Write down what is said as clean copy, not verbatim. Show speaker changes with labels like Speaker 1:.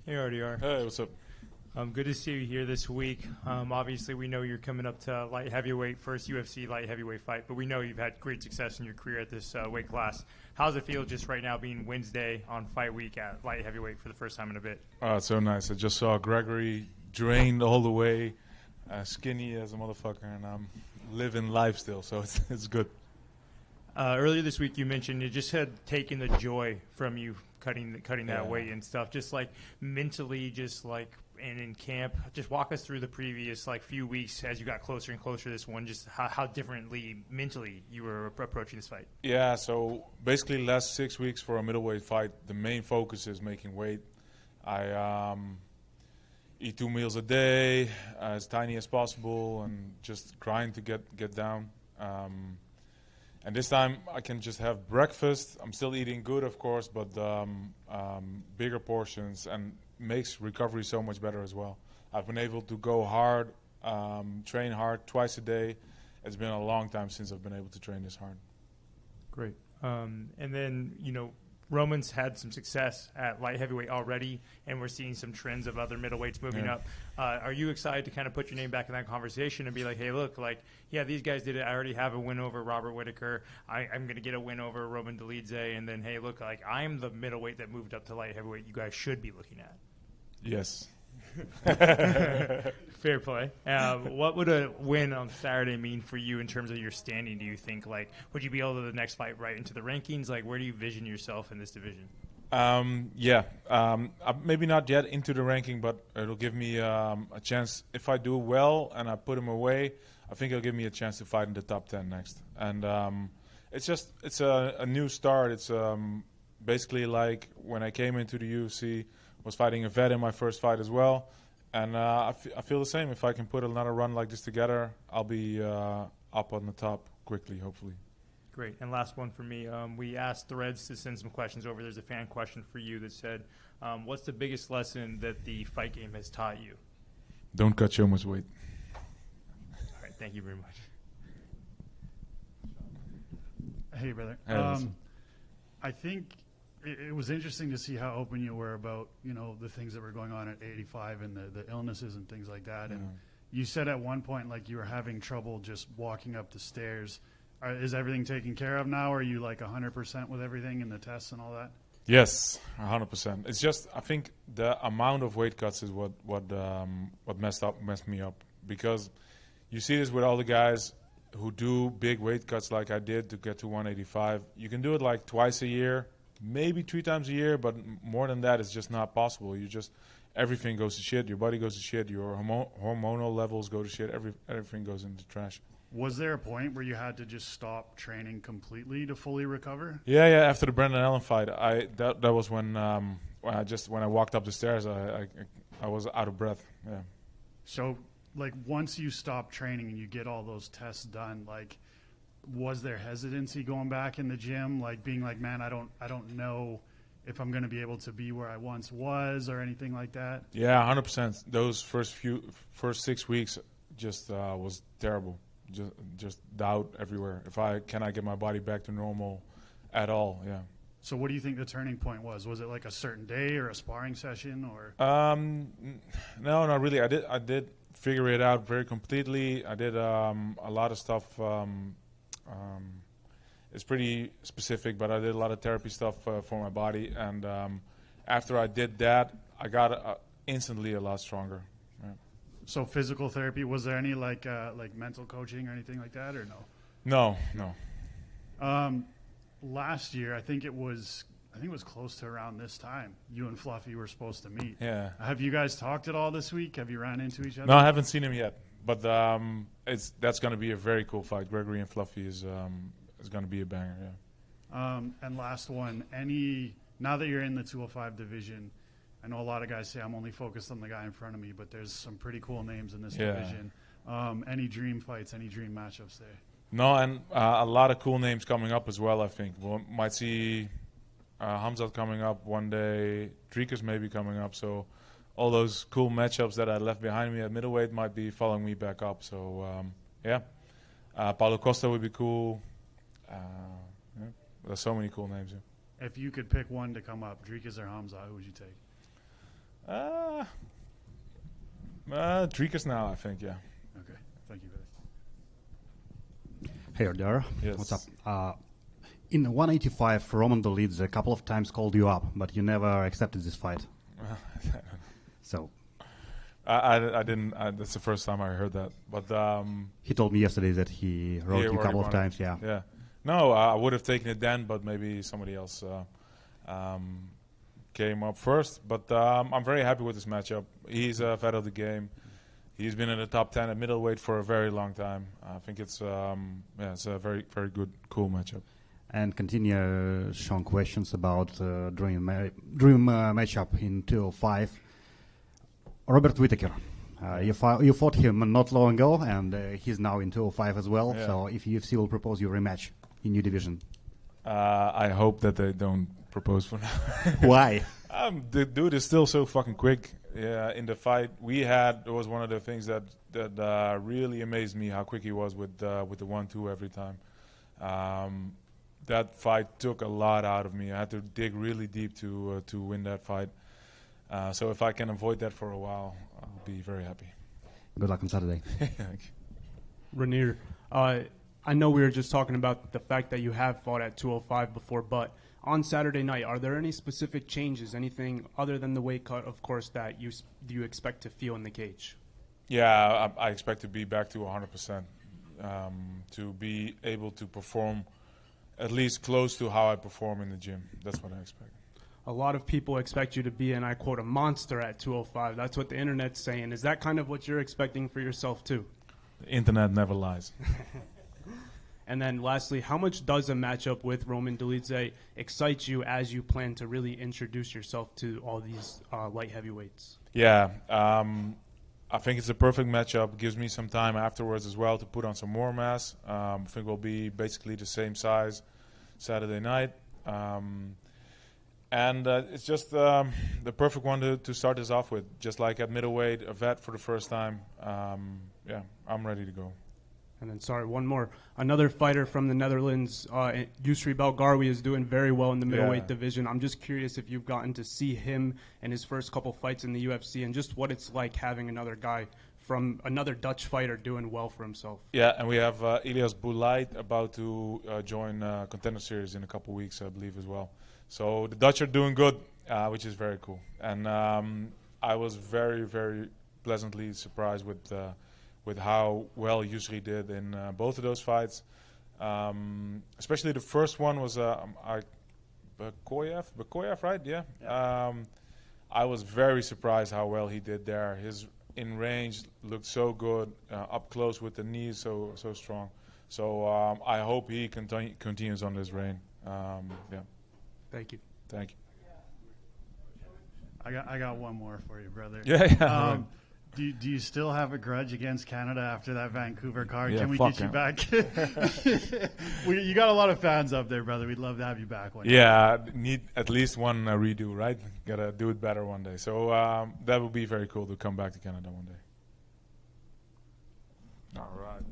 Speaker 1: Hey, RDR.
Speaker 2: Hey, what's up?
Speaker 1: Good to see you here this week. Obviously, we know you're coming up to light heavyweight, first UFC light heavyweight fight, but we know you've had great success in your career at this weight class. How's it feel just right now being Wednesday on fight week at light heavyweight for the first time in a bit?
Speaker 2: Oh, it's so nice. I just saw Gregory drained all the way, skinny as a motherfucker, and I'm living life still, so it's good.
Speaker 1: Earlier this week, you mentioned you just had taken the joy from you cutting that weight and stuff, just like mentally, just like and in camp. Just walk us through the previous few weeks as you got closer and closer to this one, just how differently mentally you were approaching this fight.
Speaker 2: Yeah, so basically last 6 weeks for a middleweight fight, the main focus is making weight. I eat 2 meals a day, as tiny as possible, and just grind to get down. And this time I can just have breakfast. I'm still eating good, of course, but bigger portions, and makes recovery so much better as well. I've been able to go hard, train hard twice a day. It's been a long time since I've been able to train this hard.
Speaker 1: Great. And then, Roman's had some success at light heavyweight already, and we're seeing some trends of other middleweights moving up. Are you excited to kind of put your name back in that conversation and be like, hey, look, these guys did it. I already have a win over Robert Whitaker. I'm going to get a win over Roman Dolidze. And then, hey, look, I'm the middleweight that moved up to light heavyweight you guys should be looking at.
Speaker 2: Yes.
Speaker 1: Fair play. What would a win on Saturday mean for you in terms of your standing, do you think? Would you be able to the next fight right into the rankings? Where do you vision yourself in this division?
Speaker 2: Maybe not yet into the ranking, but it'll give me a chance. If I do well and I put him away, I think it'll give me a chance to fight in the top 10 next. And it's a new start. It's basically like when I came into the UFC, was fighting a vet in my first fight as well. And I feel the same. If I can put another run like this together, I'll be up on the top quickly, hopefully.
Speaker 1: Great. And last one for me. We asked Threads to send some questions over. There's a fan question for you that said, what's the biggest lesson that the fight game has taught you?
Speaker 2: Don't cut so much weight.
Speaker 1: All right. Thank you very much.
Speaker 3: Hey, brother.
Speaker 2: Hey,
Speaker 3: I think it was interesting to see how open you were about, the things that were going on at 85 and the illnesses and things like that. And you said at one point, you were having trouble just walking up the stairs. Is everything taken care of now? Are you 100% with everything and the tests and all that?
Speaker 2: Yes, 100%. It's just, I think the amount of weight cuts is what messed me up, because you see this with all the guys who do big weight cuts like I did to get to 185. You can do it twice a year, maybe 3 times a year, but more than that, it's just not possible. Everything goes to shit. Your body goes to shit. Your hormonal levels go to shit. Everything goes into trash.
Speaker 3: Was there a point where you had to just stop training completely to fully recover?
Speaker 2: Yeah. After the Brendan Allen fight, that was when I walked up the stairs, I was out of breath. Yeah.
Speaker 3: So, once you stop training and you get all those tests done, was there hesitancy going back in the gym, being man, I don't know if I'm going to be able to be where I once was or anything like that?
Speaker 2: Yeah, 100%. Those first 6 weeks just was terrible. Just doubt everywhere. Can I get my body back to normal at all? Yeah.
Speaker 3: So what do you think the turning point was? Was it a certain day or a sparring session or?
Speaker 2: No, not really. I did figure it out very completely. I did a lot of stuff. It's pretty specific, but I did a lot of therapy stuff for my body. And after I did that, I got instantly a lot stronger. Yeah.
Speaker 3: So physical therapy, was there any mental coaching or anything like that, or no?
Speaker 2: No.
Speaker 3: Last year, I think it was close to around this time, you and Fluffy were supposed to meet.
Speaker 2: Yeah.
Speaker 3: Have you guys talked at all this week? Have you ran into each other?
Speaker 2: No, I haven't seen him yet. But that's going to be a very cool fight. Gregory and Fluffy is going to be a banger. Yeah.
Speaker 3: And last one, now that you're in the 205 division, I know a lot of guys say I'm only focused on the guy in front of me, but there's some pretty cool names in this division. Any dream fights, any dream matchups there?
Speaker 2: No, and a lot of cool names coming up as well, I think. We might see Hamzat coming up one day, Dricus maybe coming up, so all those cool matchups that I left behind me at middleweight might be following me back up. So, Paulo Costa would be cool. There's so many cool names. Yeah.
Speaker 3: If you could pick one to come up, Dricus or Hamzat, who would you take?
Speaker 2: Treekers now, I think, yeah.
Speaker 3: Okay, thank you, guys.
Speaker 4: Hey there.
Speaker 2: Yes.
Speaker 4: What's up? In 185, Roman Dolidze a couple of times called you up, but you never accepted this fight. So
Speaker 2: I didn't. That's the first time I heard that. But
Speaker 4: he told me yesterday that he wrote you a couple of times. Yeah.
Speaker 2: Yeah. No, I would have taken it then, but maybe somebody else came up first. But I'm very happy with this matchup. He's a vet of the game. He's been in the top 10 at middleweight for a very long time. I think it's it's a very, very good, cool matchup.
Speaker 4: And continue, Sean, questions about dream matchup in 205. Robert Whittaker. You fought him not long ago, and he's now in 205 as well.
Speaker 2: Yeah.
Speaker 4: So if UFC will propose you a rematch in new division.
Speaker 2: I hope that they don't propose for now.
Speaker 4: Why?
Speaker 2: The dude is still so fucking quick. Yeah, in the fight we had, it was one of the things that really amazed me, how quick he was with the 1-2 every time. That fight took a lot out of me. I had to dig really deep to win that fight. So if I can avoid that for a while, I'll be very happy.
Speaker 4: Good luck on Saturday.
Speaker 2: Thank you.
Speaker 1: Reinier, I know we were just talking about the fact that you have fought at 205 before, but on Saturday night, are there any specific changes, anything other than the weight cut, of course, that you expect to feel in the cage?
Speaker 2: Yeah, I expect to be back to 100%, to be able to perform at least close to how I perform in the gym. That's what I expect.
Speaker 1: A lot of people expect you to be, and I quote, a monster at 205. That's what the internet's saying. Is that kind of what you're expecting for yourself too?
Speaker 2: The internet never lies.
Speaker 1: And then lastly, how much does a matchup with Roman Dolidze excite you as you plan to really introduce yourself to all these light heavyweights?
Speaker 2: Yeah, I think it's a perfect matchup. It gives me some time afterwards as well to put on some more mass. I think we'll be basically the same size Saturday night. And it's just the perfect one to start this off with. Just like at middleweight, a vet for the first time. Yeah, I'm ready to go.
Speaker 1: And then, sorry, one more. Another fighter from the Netherlands, Yusri Belgarwi, is doing very well in the middleweight division. I'm just curious if you've gotten to see him in his first couple fights in the UFC and just what it's like having another guy from another Dutch fighter doing well for himself.
Speaker 2: Yeah, and we have Elias Boulait about to join Contender Series in a couple weeks, I believe, as well. So the Dutch are doing good, which is very cool. And I was very, very pleasantly surprised with how well Yusri did in both of those fights. Especially the first one was Bakoyev, right? Yeah. I was very surprised how well he did there. His in range looked so good, up close with the knees so strong. So I hope he continues on this reign. Yeah.
Speaker 1: Thank you.
Speaker 2: Thank you.
Speaker 3: I got one more for you, brother.
Speaker 2: Yeah.
Speaker 3: Do you still have a grudge against Canada after that Vancouver card?
Speaker 2: Yeah,
Speaker 3: Can we get you back? You got a lot of fans up there, brother. We'd love to have you back one day.
Speaker 2: Yeah, need at least one redo, right? Gotta do it better one day. So that would be very cool to come back to Canada one day. All right.